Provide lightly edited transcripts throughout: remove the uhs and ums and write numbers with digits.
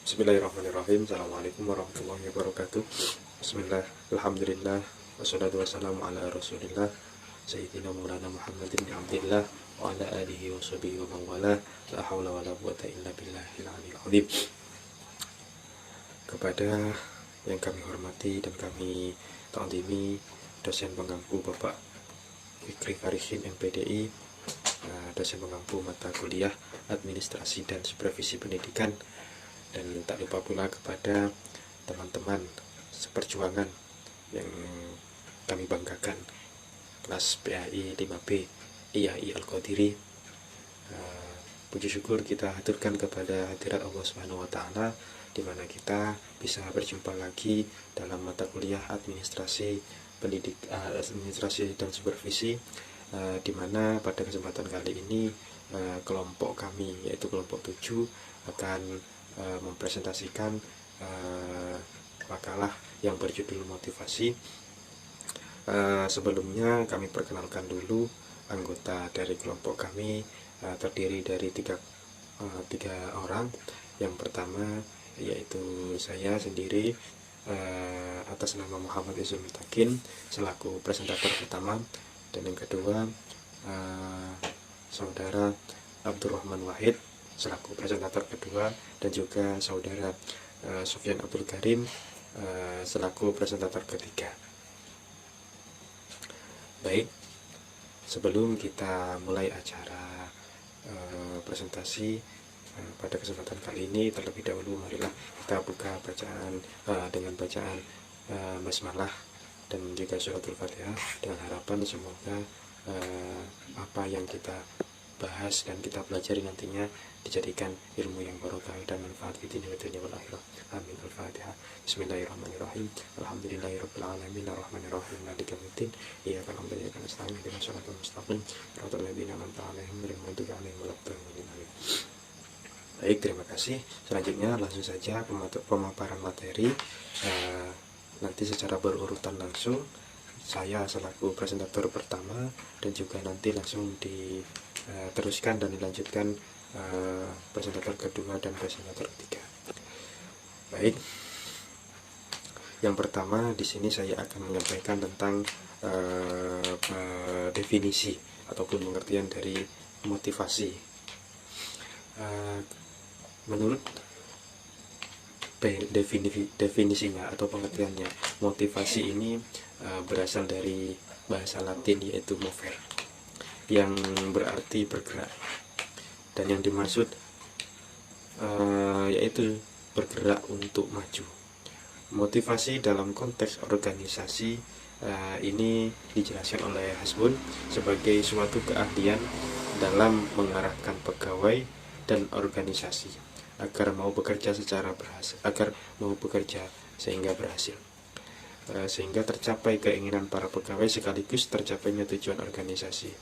Bismillahirrahmanirrahim. Assalamualaikum warahmatullahi wabarakatuh. Bismillah, alhamdulillah, wassalatu wassalamu ala rasulillah Sayyidina Maulana Muhammadin bin Abdillah wa ala alihi wa sahbihi wa mawala. La hawla wa la quwata illa billahil aliyyil azim. Kepada yang kami hormati dan kami ta'zimi, dosen pengampu Bapak Fikri Farihin MPDI, dosen pengampu mata kuliah Administrasi dan Supervisi Pendidikan, dan tak lupa pula kepada teman-teman seperjuangan yang kami banggakan, kelas PAI 5B IAI Al-Qadiri. Puji syukur kita haturkan kepada hadirat Allah Subhanahu wa taala, di mana kita bisa berjumpa lagi dalam mata kuliah administrasi dan supervisi, di mana pada kesempatan kali ini kelompok kami, yaitu kelompok 7, akan mempresentasikan makalah yang berjudul motivasi. Sebelumnya kami perkenalkan dulu anggota dari kelompok kami, terdiri dari tiga orang. Yang pertama yaitu saya sendiri, atas nama Muhammad Izul Mutakin selaku presentator pertama, dan yang kedua saudara Abdurrahman Wahid selaku presentator kedua, dan juga saudara Sofyan Abdul Karim selaku presentator ketiga. Baik, sebelum kita mulai acara presentasi pada kesempatan kali ini, terlebih dahulu marilah kita buka bacaan dengan bacaan basmalah dan juga suratul Fatihah, dengan harapan semoga apa yang kita bahas dan kita pelajari nantinya dijadikan ilmu yang barokah dan manfaat di dunia wal akhirah. Amin. Al-Fatihah. Bismillahirrahmanirrahim. Alhamdulillahirabbil alamin arrahmanirrahim maliki yaumiddin. Iyyaka na'budu wa iyyaka nasta'in ihdinas siratal mustaqim siratal ladzina an'amta 'alaihim ghairil maghdubi 'alaihim waladdallin. Baik, terima kasih. Selanjutnya langsung saja pemaparan materi, nanti secara berurutan langsung. Saya selaku presentator pertama, dan juga nanti langsung diteruskan dan dilanjutkan presentator kedua dan presentator ketiga. Baik, yang pertama di sini saya akan menyampaikan tentang definisi ataupun pengertian dari motivasi. Menurut definisinya atau pengertiannya, motivasi ini berasal dari bahasa Latin yaitu mover, yang berarti bergerak, dan yang dimaksud yaitu bergerak untuk maju. Motivasi dalam konteks organisasi ini dijelaskan oleh Hasbun sebagai suatu keahlian dalam mengarahkan pegawai dan organisasi agar mau bekerja sehingga berhasil, sehingga tercapai keinginan para pegawai sekaligus tercapainya tujuan organisasi.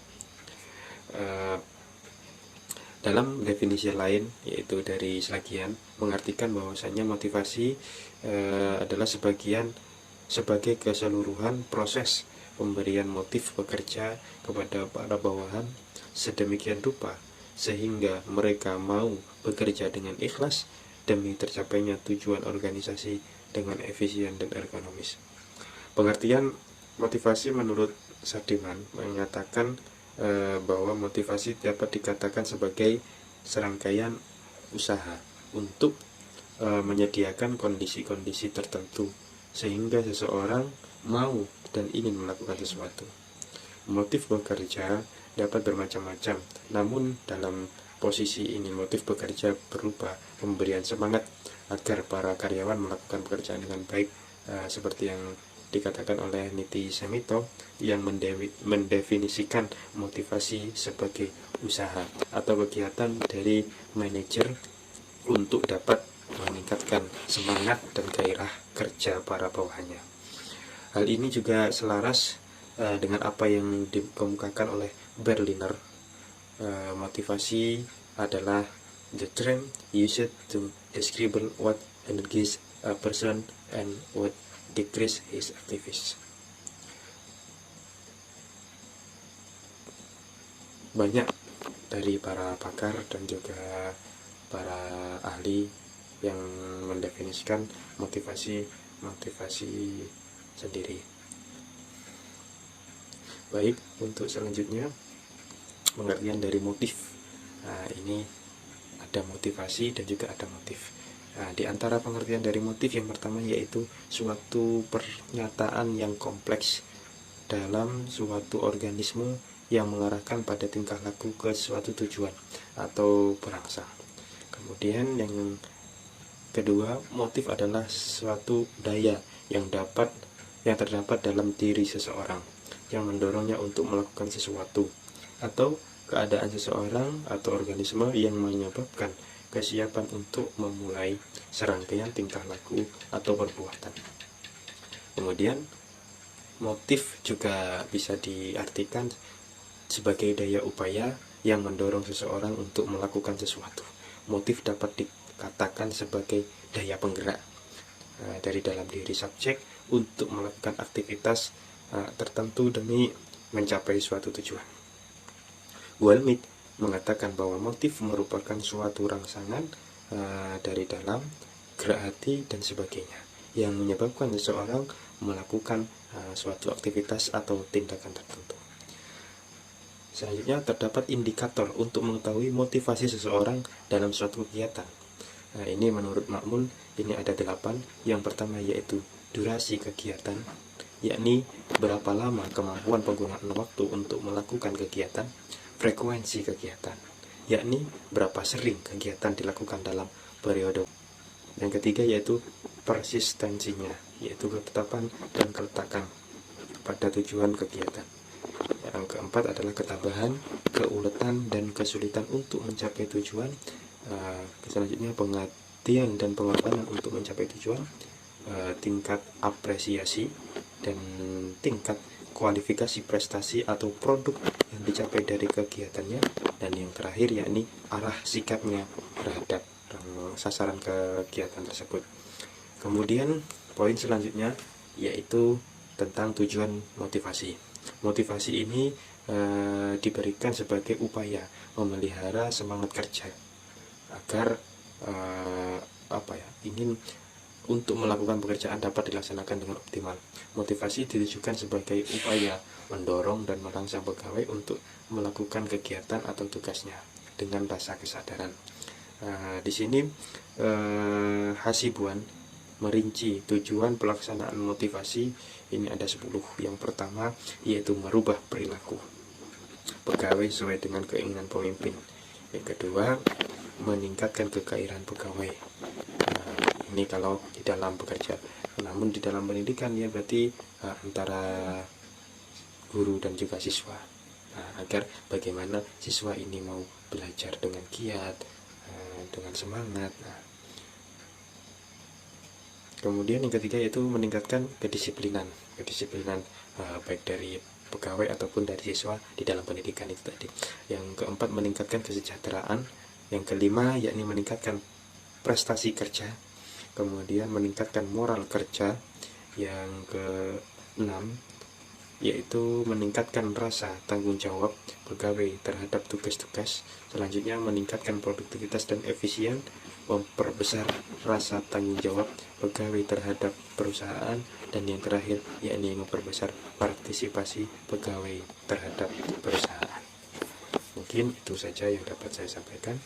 Dalam definisi lain, yaitu dari Slagian, mengartikan bahwasanya motivasi adalah sebagai keseluruhan proses pemberian motif bekerja kepada para bawahan sedemikian rupa sehingga mereka mau bekerja dengan ikhlas demi tercapainya tujuan organisasi dengan efisien dan ergonomis. Pengertian motivasi menurut Sardiman menyatakan bahwa motivasi dapat dikatakan sebagai serangkaian usaha untuk menyediakan kondisi-kondisi tertentu sehingga seseorang mau dan ingin melakukan sesuatu. Motif bekerja dapat bermacam-macam, namun dalam posisi ini motif bekerja berupa pemberian semangat agar para karyawan melakukan pekerjaan dengan baik, seperti yang dikatakan oleh Niti Semito yang mendefinisikan motivasi sebagai usaha atau kegiatan dari manajer untuk dapat meningkatkan semangat dan gairah kerja para bawahannya. Hal ini juga selaras dengan apa yang dikemukakan oleh Berliner. Motivasi adalah the term used to describe what energizes a person and what decrease his activities. Banyak dari para pakar dan juga para ahli yang mendefinisikan motivasi sendiri. Baik, untuk selanjutnya pengertian dari motif. Nah, ini ada motivasi dan juga ada motif. Nah, di antara pengertian dari motif yang pertama yaitu suatu pernyataan yang kompleks dalam suatu organisme yang mengarahkan pada tingkah laku ke suatu tujuan atau perangsang. Kemudian yang kedua, motif adalah suatu daya yang terdapat dalam diri seseorang yang mendorongnya untuk melakukan sesuatu, atau keadaan seseorang atau organisme yang menyebabkan kesiapan untuk memulai serangkaian tingkah laku atau perbuatan. Kemudian motif juga bisa diartikan sebagai daya upaya yang mendorong seseorang untuk melakukan sesuatu. Motif dapat dikatakan sebagai daya penggerak dari dalam diri subjek untuk melakukan aktivitas tertentu demi mencapai suatu tujuan. Walmik mengatakan bahwa motif merupakan suatu rangsangan dari dalam, gerak hati, dan sebagainya yang menyebabkan seseorang melakukan suatu aktivitas atau tindakan tertentu. Selanjutnya, terdapat indikator untuk mengetahui motivasi seseorang dalam suatu kegiatan. Nah, ini menurut Makmun ini ada 8. Yang pertama yaitu durasi kegiatan, yakni berapa lama kemampuan penggunaan waktu untuk melakukan kegiatan. Frekuensi kegiatan, yakni berapa sering kegiatan dilakukan dalam periode. Yang ketiga yaitu persistensinya, yaitu ketetapan dan keletakan pada tujuan kegiatan. Yang keempat adalah ketabahan, keuletan, dan kesulitan untuk mencapai tujuan. Selanjutnya pengabdian dan pengorbanan untuk mencapai tujuan. Tingkat apresiasi dan tingkat kualifikasi prestasi atau produk yang dicapai dari kegiatannya. Dan yang terakhir yakni arah sikapnya terhadap sasaran kegiatan tersebut. Kemudian poin selanjutnya yaitu tentang tujuan motivasi. Motivasi ini diberikan sebagai upaya memelihara semangat kerja agar ingin untuk melakukan pekerjaan dapat dilaksanakan dengan optimal. Motivasi ditujukan sebagai upaya mendorong dan merangsang pegawai untuk melakukan kegiatan atau tugasnya dengan rasa kesadaran. Di sini Hasibuan merinci tujuan pelaksanaan motivasi ini ada 10. Yang pertama yaitu merubah perilaku pegawai sesuai dengan keinginan pemimpin. Yang kedua, meningkatkan kegairan pegawai. Ini kalau di dalam bekerja. Namun di dalam pendidikan ya berarti antara guru dan juga siswa. Agar bagaimana siswa ini mau belajar dengan giat, dengan semangat. Kemudian yang ketiga yaitu meningkatkan kedisiplinan baik dari pegawai ataupun dari siswa di dalam pendidikan itu tadi. Yang keempat meningkatkan kesejahteraan. Yang kelima yakni meningkatkan prestasi kerja. Kemudian meningkatkan moral kerja. Yang keenam yaitu meningkatkan rasa tanggung jawab pegawai terhadap tugas-tugas. Selanjutnya meningkatkan produktivitas dan efisien, memperbesar rasa tanggung jawab pegawai terhadap perusahaan, dan yang terakhir yakni memperbesar partisipasi pegawai terhadap perusahaan. Mungkin itu saja yang dapat saya sampaikan.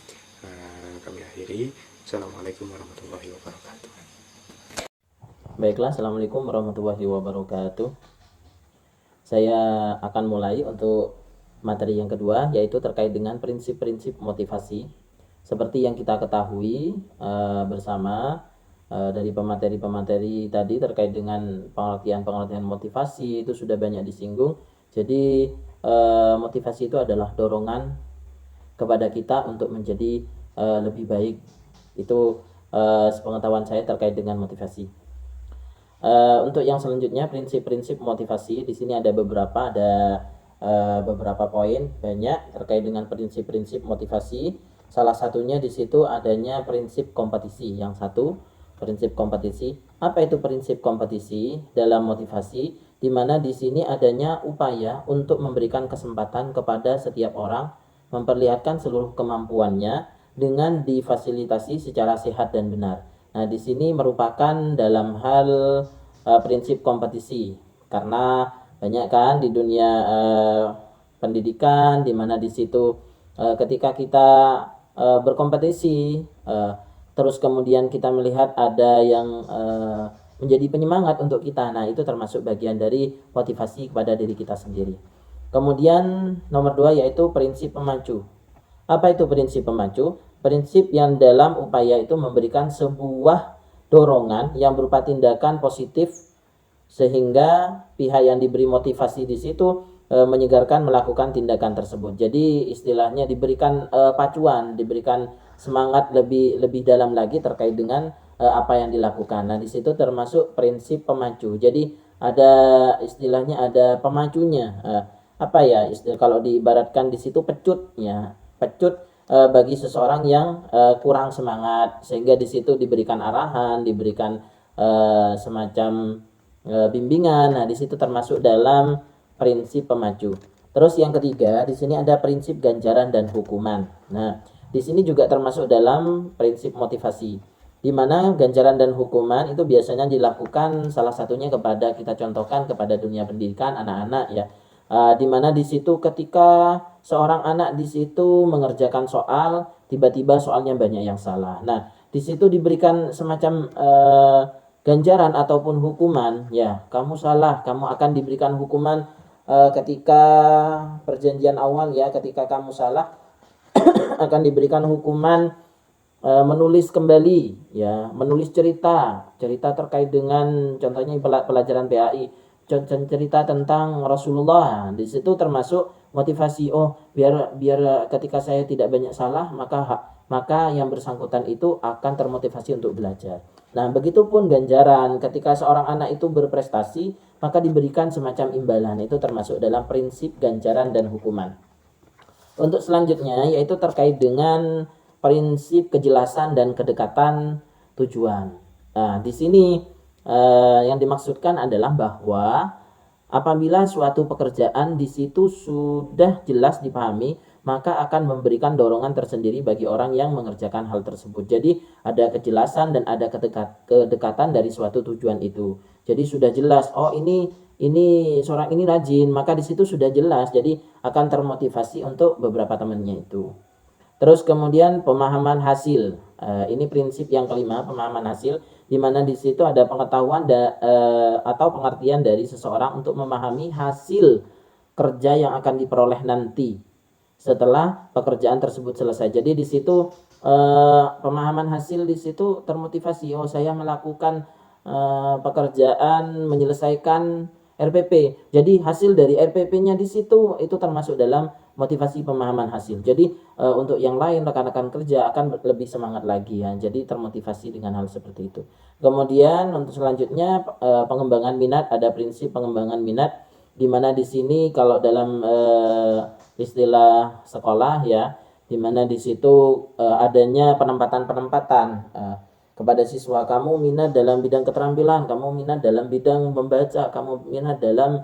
Kami akhiri. Assalamualaikum warahmatullahi wabarakatuh. Baiklah, assalamualaikum warahmatullahi wabarakatuh. Saya akan mulai untuk materi yang kedua, yaitu terkait dengan prinsip-prinsip motivasi. Seperti yang kita ketahui bersama dari pemateri-pemateri tadi terkait dengan pengertian motivasi itu sudah banyak disinggung. Jadi motivasi itu adalah dorongan kepada kita untuk menjadi lebih baik. Itu sepengetahuan saya terkait dengan motivasi. Untuk yang selanjutnya prinsip-prinsip motivasi, di sini ada beberapa poin banyak terkait dengan prinsip-prinsip motivasi. Salah satunya di situ adanya prinsip kompetisi. Yang satu, prinsip kompetisi. Apa itu prinsip kompetisi dalam motivasi? Di mana di sini adanya upaya untuk memberikan kesempatan kepada setiap orang memperlihatkan seluruh kemampuannya dengan difasilitasi secara sehat dan benar. Nah, di sini merupakan dalam hal prinsip kompetisi, karena banyak kan di dunia pendidikan di mana di situ ketika kita berkompetisi, terus kemudian kita melihat ada yang menjadi penyemangat untuk kita. Nah, itu termasuk bagian dari motivasi kepada diri kita sendiri. Kemudian nomor 2 yaitu prinsip pemacu. Apa itu prinsip pemacu? Prinsip yang dalam upaya itu memberikan sebuah dorongan yang berupa tindakan positif sehingga pihak yang diberi motivasi di situ menyegarkan melakukan tindakan tersebut. Jadi istilahnya diberikan pacuan, diberikan semangat lebih dalam lagi terkait dengan apa yang dilakukan. Nah, di situ termasuk prinsip pemacu. Jadi ada istilahnya ada pemacunya. Apa ya istilah kalau diibaratkan di situ pecut ya. Pecut bagi seseorang yang kurang semangat, sehingga di situ diberikan arahan, diberikan semacam bimbingan. Nah, di situ termasuk dalam prinsip pemacu. Terus yang ketiga, di sini ada prinsip ganjaran dan hukuman. Nah, di sini juga termasuk dalam prinsip motivasi, di mana ganjaran dan hukuman itu biasanya dilakukan salah satunya kepada kita contohkan kepada dunia pendidikan anak-anak ya. Di mana di situ ketika seorang anak di situ mengerjakan soal, tiba-tiba soalnya banyak yang salah. Nah, di situ diberikan semacam ganjaran ataupun hukuman, ya kamu salah, kamu akan diberikan hukuman ketika perjanjian awal ya, ketika kamu salah akan diberikan hukuman menulis kembali ya, menulis cerita terkait dengan contohnya pelajaran PAI, cerita tentang Rasulullah. Di situ termasuk motivasi, oh biar ketika saya tidak banyak salah, maka yang bersangkutan itu akan termotivasi untuk belajar. Nah, begitupun ganjaran ketika seorang anak itu berprestasi, maka diberikan semacam imbalan. Itu termasuk dalam prinsip ganjaran dan hukuman. Untuk selanjutnya yaitu terkait dengan prinsip kejelasan dan kedekatan tujuan. Nah, di sini yang dimaksudkan adalah bahwa apabila suatu pekerjaan di situ sudah jelas dipahami, maka akan memberikan dorongan tersendiri bagi orang yang mengerjakan hal tersebut. Jadi ada kejelasan dan ada kedekatan dari suatu tujuan itu. Jadi sudah jelas, oh ini seorang ini rajin, maka di situ sudah jelas. Jadi akan termotivasi untuk beberapa temannya itu. Terus kemudian pemahaman hasil. Ini prinsip yang kelima, pemahaman hasil, di mana di situ ada pengetahuan atau pengertian dari seseorang untuk memahami hasil kerja yang akan diperoleh nanti setelah pekerjaan tersebut selesai. Jadi di situ pemahaman hasil di situ termotivasi. Oh, saya melakukan pekerjaan menyelesaikan RPP. Jadi hasil dari RPP-nya di situ itu termasuk dalam motivasi pemahaman hasil. Jadi untuk yang lain rekan-rekan kerja akan lebih semangat lagi ya. Jadi termotivasi dengan hal seperti itu. Kemudian untuk selanjutnya pengembangan minat, ada prinsip pengembangan minat, di mana di sini kalau dalam istilah sekolah ya, di mana di situ adanya penempatan kepada siswa, kamu minat dalam bidang keterampilan, kamu minat dalam bidang membaca, kamu minat dalam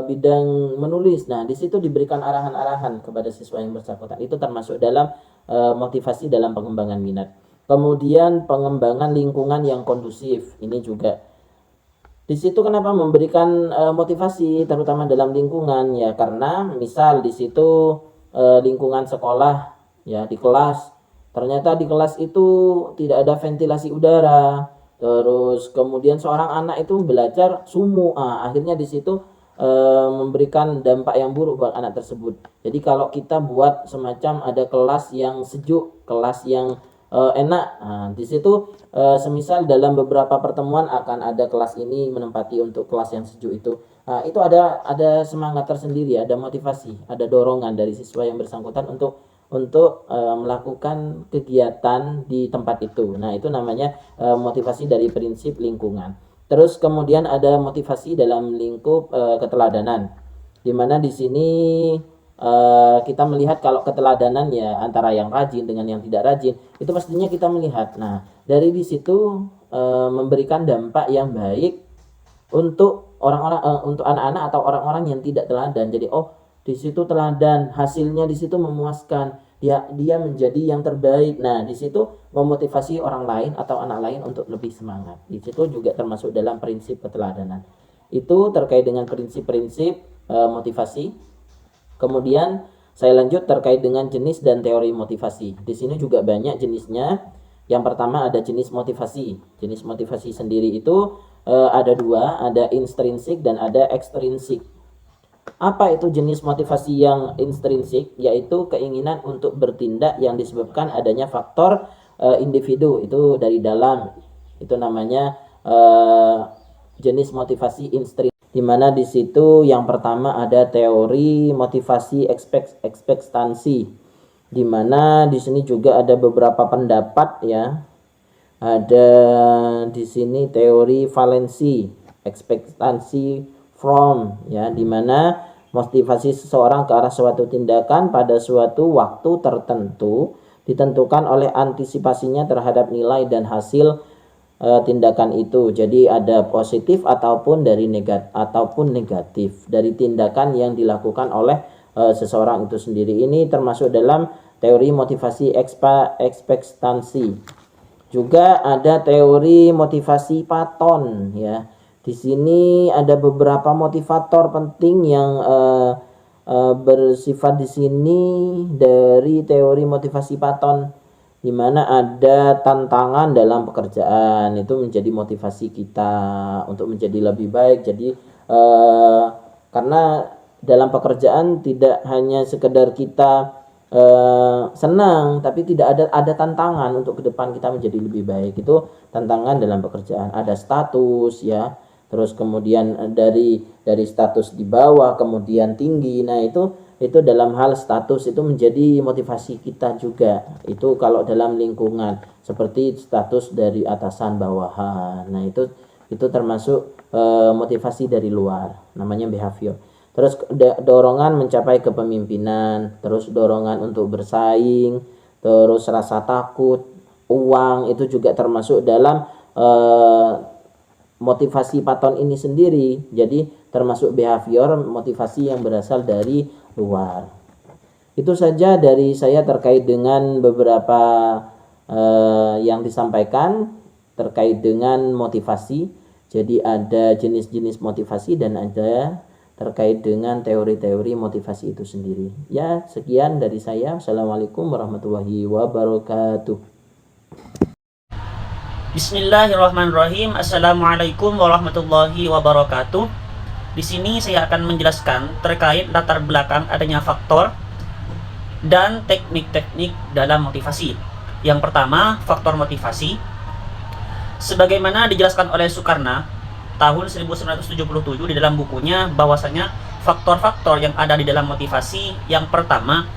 bidang menulis. Nah, di situ diberikan arahan-arahan kepada siswa yang bersangkutan. Itu termasuk dalam motivasi dalam pengembangan minat. Kemudian pengembangan lingkungan yang kondusif. Ini juga di situ kenapa memberikan motivasi terutama dalam lingkungan ya, karena misal di situ lingkungan sekolah ya, di kelas ternyata di kelas itu tidak ada ventilasi udara, terus kemudian seorang anak itu belajar sumuk, akhirnya di situ memberikan dampak yang buruk buat anak tersebut. Jadi kalau kita buat semacam ada kelas yang sejuk, kelas yang enak, di situ semisal dalam beberapa pertemuan akan ada kelas ini menempati untuk kelas yang sejuk itu, itu ada semangat tersendiri, ada motivasi, ada dorongan dari siswa yang bersangkutan untuk melakukan kegiatan di tempat itu. Nah, itu namanya motivasi dari prinsip lingkungan. Terus kemudian ada motivasi dalam lingkup keteladanan, di mana di sini kita melihat kalau keteladanan ya antara yang rajin dengan yang tidak rajin, itu pastinya kita melihat. Nah, dari di situ memberikan dampak yang baik untuk orang-orang, untuk anak-anak atau orang-orang yang tidak teladan. Jadi oh, di situ teladan, hasilnya di situ memuaskan. dia menjadi yang terbaik. Nah, di situ memotivasi orang lain atau anak lain untuk lebih semangat. Di situ juga termasuk dalam prinsip keteladanan. Itu terkait dengan prinsip-prinsip motivasi. Kemudian saya lanjut terkait dengan jenis dan teori motivasi. Di sini juga banyak jenisnya. Yang pertama ada jenis motivasi. Jenis motivasi sendiri itu ada dua, ada intrinsik dan ada ekstrinsik. Apa itu jenis motivasi yang intrinsik? Yaitu keinginan untuk bertindak yang disebabkan adanya faktor individu, itu dari dalam. Itu namanya jenis motivasi intrinsik. Di mana di situ yang pertama ada teori motivasi ekspektansi, di mana di sini juga ada beberapa pendapat ya. Ada di sini teori valensi ekspektansi from ya, di mana motivasi seseorang ke arah suatu tindakan pada suatu waktu tertentu ditentukan oleh antisipasinya terhadap nilai dan hasil tindakan itu. Jadi ada positif ataupun negatif dari tindakan yang dilakukan oleh seseorang itu sendiri. Ini termasuk dalam teori motivasi ekspektansi. Juga ada teori motivasi Paton ya. Di sini ada beberapa motivator penting yang bersifat di sini dari teori motivasi Paton, di mana ada tantangan dalam pekerjaan, itu menjadi motivasi kita untuk menjadi lebih baik. Jadi karena dalam pekerjaan tidak hanya sekedar kita senang, tapi tidak ada tantangan untuk ke depan kita menjadi lebih baik. Itu tantangan dalam pekerjaan. Ada status ya, terus kemudian dari status di bawah kemudian tinggi. Nah, itu dalam hal status itu menjadi motivasi kita juga. Itu kalau dalam lingkungan seperti status dari atasan bawahan. Nah, itu termasuk motivasi dari luar, namanya behavior. Terus dorongan mencapai kepemimpinan, terus dorongan untuk bersaing, terus rasa takut, uang, itu juga termasuk dalam motivasi Paton ini sendiri. Jadi termasuk behavior, motivasi yang berasal dari luar. Itu saja dari saya terkait dengan beberapa yang disampaikan terkait dengan motivasi. Jadi ada jenis-jenis motivasi dan ada terkait dengan teori-teori motivasi itu sendiri. Ya, sekian dari saya. Assalamualaikum warahmatullahi wabarakatuh. Bismillahirrahmanirrahim. Assalamualaikum warahmatullahi wabarakatuh. Di sini saya akan menjelaskan terkait latar belakang adanya faktor dan teknik-teknik dalam motivasi. Yang pertama, faktor motivasi. Sebagaimana dijelaskan oleh Soekarno tahun 1977 di dalam bukunya, bahwasanya faktor-faktor yang ada di dalam motivasi, yang pertama,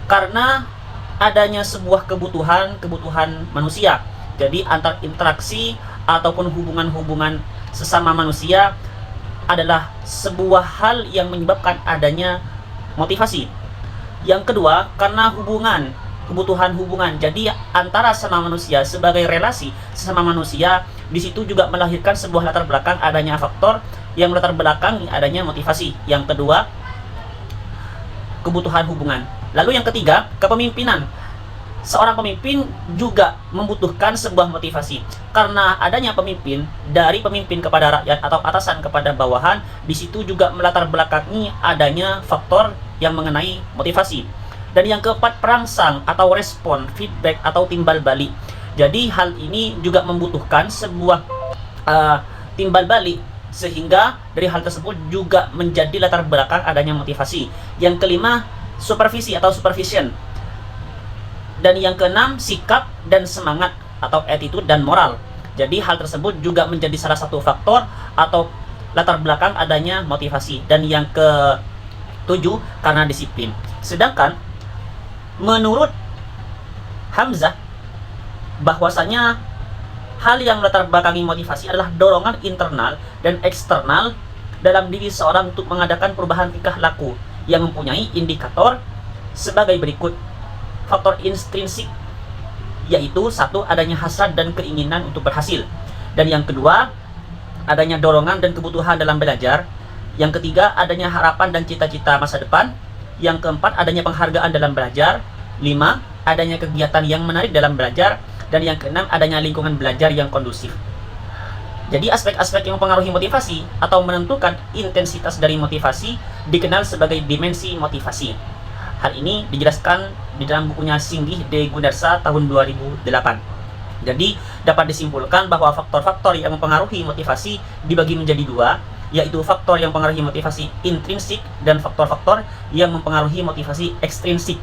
karena adanya sebuah kebutuhan manusia. Jadi antar interaksi ataupun hubungan-hubungan sesama manusia adalah sebuah hal yang menyebabkan adanya motivasi. Yang kedua, karena kebutuhan hubungan. Jadi antara sesama manusia, sebagai relasi sesama manusia, di situ juga melahirkan sebuah latar belakang adanya faktor yang latar belakang adanya motivasi. Yang kedua, kebutuhan hubungan. Lalu yang ketiga, kepemimpinan. Seorang pemimpin juga membutuhkan sebuah motivasi. Karena adanya pemimpin, dari pemimpin kepada rakyat atau atasan kepada bawahan, di situ juga melatar belakangi adanya faktor yang mengenai motivasi. Dan yang keempat, perangsang atau respon, feedback atau timbal balik. Jadi hal ini juga membutuhkan sebuah timbal balik, sehingga dari hal tersebut juga menjadi latar belakang adanya motivasi. Yang kelima, supervisi atau supervision. Dan yang keenam, sikap dan semangat atau attitude dan moral. Jadi hal tersebut juga menjadi salah satu faktor atau latar belakang adanya motivasi. Dan yang ketujuh, karena disiplin. Sedangkan menurut Hamzah, bahwasanya hal yang melatar belakangi motivasi adalah dorongan internal dan eksternal dalam diri seorang untuk mengadakan perubahan tingkah laku yang mempunyai indikator sebagai berikut. Faktor intrinsik, yaitu satu, adanya hasrat dan keinginan untuk berhasil. Dan yang kedua, adanya dorongan dan kebutuhan dalam belajar. Yang ketiga, adanya harapan dan cita-cita masa depan. Yang keempat, adanya penghargaan dalam belajar. 5. Adanya kegiatan yang menarik dalam belajar. Dan yang keenam, adanya lingkungan belajar yang kondusif. Jadi aspek-aspek yang mempengaruhi motivasi atau menentukan intensitas dari motivasi dikenal sebagai dimensi motivasi. Hal ini dijelaskan di dalam bukunya Singgih D. Gundarsa tahun 2008. Jadi dapat disimpulkan bahwa faktor-faktor yang mempengaruhi motivasi dibagi menjadi dua, yaitu faktor yang mempengaruhi motivasi intrinsik dan faktor-faktor yang mempengaruhi motivasi ekstrinsik.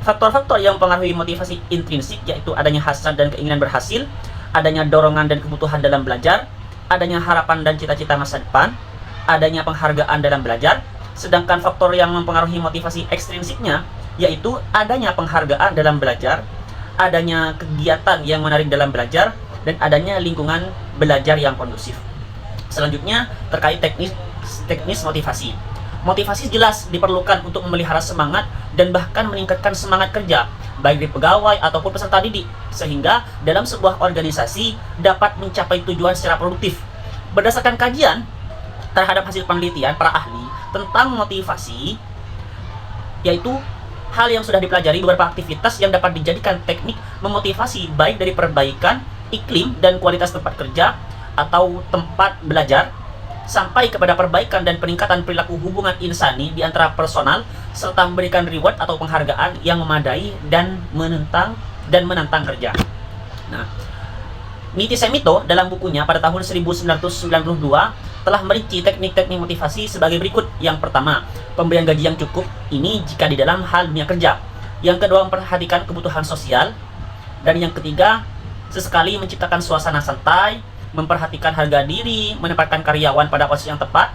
Faktor-faktor yang mempengaruhi motivasi intrinsik yaitu adanya hasrat dan keinginan berhasil, adanya dorongan dan kebutuhan dalam belajar, adanya harapan dan cita-cita masa depan, adanya penghargaan dalam belajar. Sedangkan faktor yang mempengaruhi motivasi ekstrinsiknya yaitu adanya penghargaan dalam belajar, adanya kegiatan yang menarik dalam belajar, dan adanya lingkungan belajar yang kondusif. Selanjutnya terkait teknis motivasi. Motivasi jelas diperlukan untuk memelihara semangat dan bahkan meningkatkan semangat kerja baik dari pegawai ataupun peserta didik, sehingga dalam sebuah organisasi dapat mencapai tujuan secara produktif. Berdasarkan kajian terhadap hasil penelitian para ahli tentang motivasi, yaitu hal yang sudah dipelajari beberapa aktivitas yang dapat dijadikan teknik memotivasi baik dari perbaikan iklim dan kualitas tempat kerja atau tempat belajar, sampai kepada perbaikan dan peningkatan perilaku hubungan insani di antara personal, serta memberikan reward atau penghargaan yang memadai dan menantang kerja. Nah, Niti Semito dalam bukunya pada tahun 1992 telah merinci teknik-teknik motivasi sebagai berikut. Yang pertama, pemberian gaji yang cukup, ini jika di dalam hal dunia kerja. Yang kedua, memperhatikan kebutuhan sosial. Dan yang ketiga, sesekali menciptakan suasana santai, memperhatikan harga diri, menempatkan karyawan pada posisi yang tepat,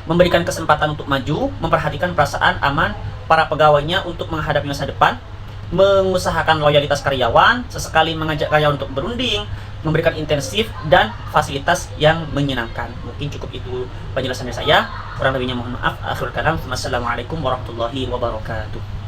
memberikan kesempatan untuk maju, memperhatikan perasaan aman para pegawainya untuk menghadapi masa depan, mengusahakan loyalitas karyawan, sesekali mengajak karyawan untuk berunding, memberikan intensif dan fasilitas yang menyenangkan. Mungkin cukup itu penjelasan dari saya. Kurang lebihnya mohon maaf. Akhirul kalam. Wassalamualaikum warahmatullahi wabarakatuh.